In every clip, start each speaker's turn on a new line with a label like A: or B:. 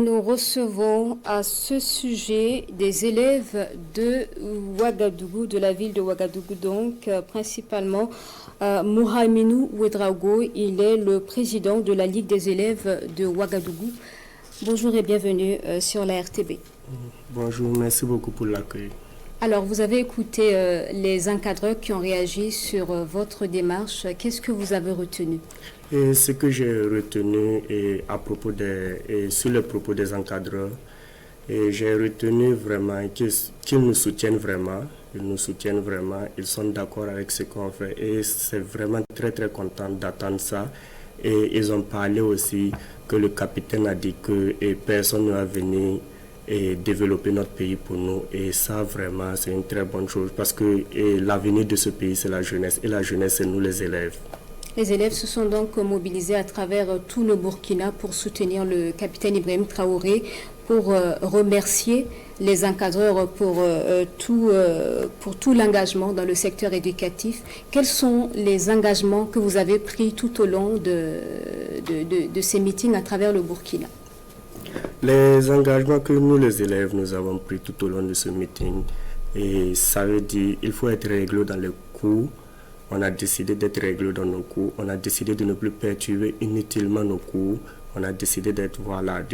A: Nous recevons à ce sujet des élèves de Ouagadougou, de la ville de Ouagadougou, donc principalement Mohamedou Ouedraogo. Il est le président de la Ligue des élèves de Ouagadougou. Bonjour et bienvenue sur la RTB.
B: Bonjour, merci beaucoup pour l'accueil.
A: Alors, vous avez écouté les encadreurs qui ont réagi sur votre démarche. Qu'est-ce que vous avez retenu?
B: Et ce que j'ai retenu sur le propos des encadreurs, j'ai retenu vraiment qu'ils nous soutiennent vraiment. Ils nous soutiennent vraiment. Ils sont d'accord avec ce qu'on fait. Et c'est vraiment très très content d'attendre ça. Et ils ont parlé aussi que le capitaine a dit que personne ne va venir et développer notre pays pour nous. Et ça, vraiment, c'est une très bonne chose parce que l'avenir de ce pays, c'est la jeunesse. Et la jeunesse, c'est nous les élèves.
A: Les élèves se sont donc mobilisés à travers tout le Burkina pour soutenir le capitaine Ibrahim Traoré, pour remercier les encadreurs pour tout l'engagement dans le secteur éducatif. Quels sont les engagements que vous avez pris tout au long de ces meetings à travers le Burkina?
B: Les engagements que nous, les élèves, nous avons pris tout au long de ce meeting, et ça veut dire qu'il faut être réglo dans les cours. On a décidé d'être réglo dans nos cours. On a décidé de ne plus perturber inutilement nos cours. On a décidé de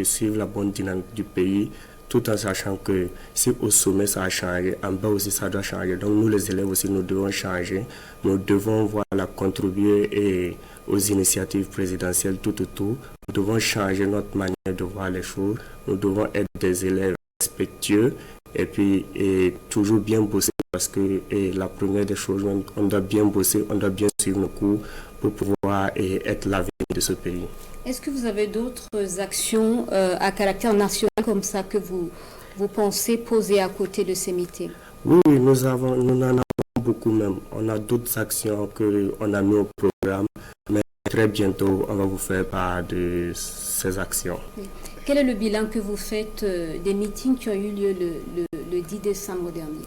B: suivre la bonne dynamique du pays, tout en sachant que si au sommet ça a changé, en bas aussi ça doit changer. Donc nous les élèves aussi, nous devons changer. Nous devons contribuer aux initiatives présidentielles tout autour. Nous devons changer notre manière de voir les choses. Nous devons être des élèves respectueux et toujours bien bosser parce que la première des choses, on doit bien bosser, on doit bien suivre nos cours pour pouvoir être l'avenir de ce pays.
A: Est-ce que vous avez d'autres actions à caractère national comme ça que vous pensez poser à côté de ces meetings?
B: Oui, nous en avons beaucoup même. On a d'autres actions qu'on a mis au programme, mais très bientôt, on va vous faire part de ces actions.
A: Oui. Quel est le bilan que vous faites des meetings qui ont eu lieu le 10 décembre dernier?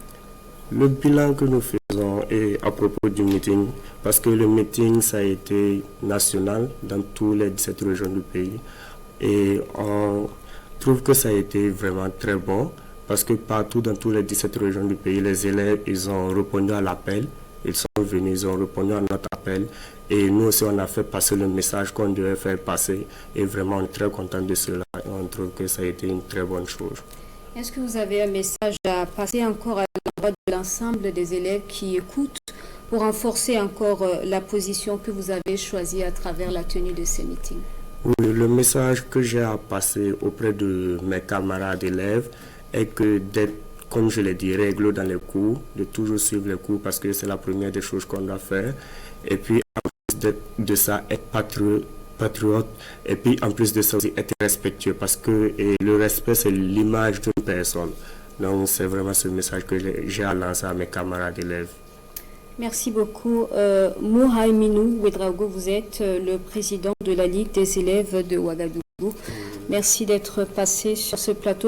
B: Le bilan que nous faisons est à propos du meeting, parce que le meeting, ça a été national dans tous les 17 régions du pays. Et on trouve que ça a été vraiment très bon, parce que partout dans tous les 17 régions du pays, les élèves, ils ont répondu à l'appel. Ils sont venus, ils ont répondu à notre appel. Et nous aussi, on a fait passer le message qu'on devait faire passer. Et vraiment, on est très content de cela. Et on trouve que ça a été une très bonne chose.
A: Est-ce que vous avez un message à passer encore à l'endroit de l'ensemble des élèves qui écoutent pour renforcer encore la position que vous avez choisie à travers la tenue de ces meetings?
B: Oui, le message que j'ai à passer auprès de mes camarades élèves est que d'être, comme je l'ai dit, réglo dans les cours, de toujours suivre les cours parce que c'est la première des choses qu'on doit faire. Et puis, en plus de ça, être patriote. Et puis, en plus de ça, aussi être respectueux parce que le respect, c'est l'image d'une personne. Donc, c'est vraiment ce message que j'ai à lancer à mes camarades élèves.
A: Merci beaucoup. Mohamedou Ouedraogo, vous êtes le président de la Ligue des élèves de Ouagadougou. Merci d'être passé sur ce plateau.